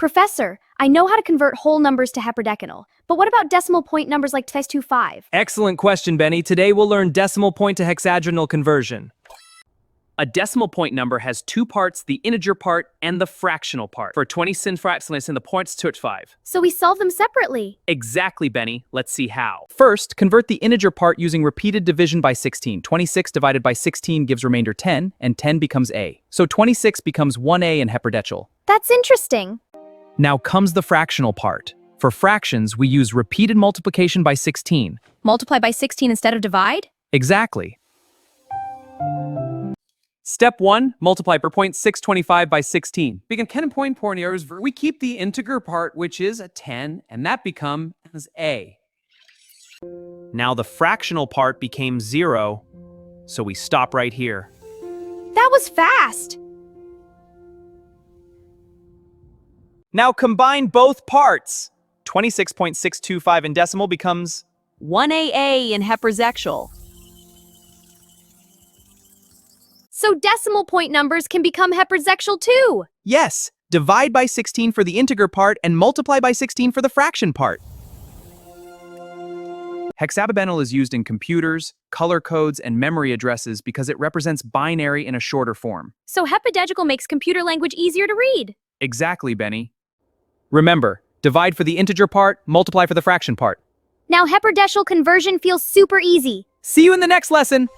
Professor, I know how to convert whole numbers to heptadecinal, but what about decimal point numbers like 25? Excellent question, Benny. Today we'll learn decimal point to hexadecimal conversion. A decimal point number has two parts, the integer part and the fractional part. For 20 fractionals in the points to 5. So we solve them separately. Exactly, Benny. Let's see how. First, convert the integer part using repeated division by 16. 26 divided by 16 gives remainder 10, and 10 becomes a. So 26 becomes 1a in heptadecinal. That's interesting. Now comes the fractional part. For fractions, we use repeated multiplication by 16. Multiply by 16 instead of divide? Exactly. Step 1, multiply per point 625 by 16. Begin 10 point pointers. We keep the integer part, which is a 10, and that becomes a. Now the fractional part became 0, so we stop right here. That was fast. Now combine both parts. 26.625 in decimal becomes 1AA in heptadecinal. So decimal point numbers can become heptadecinal too. yes. Divide by 16 for the integer part and multiply by 16 for the fraction part. Hexadecimal is used in computers, color codes, and memory addresses because it represents binary in a shorter form. So heptadecimal makes computer language easier to read. Exactly, Benny. Remember, divide for the integer part, multiply for the fraction part. Now heptadecimal conversion feels super easy. See you in the next lesson!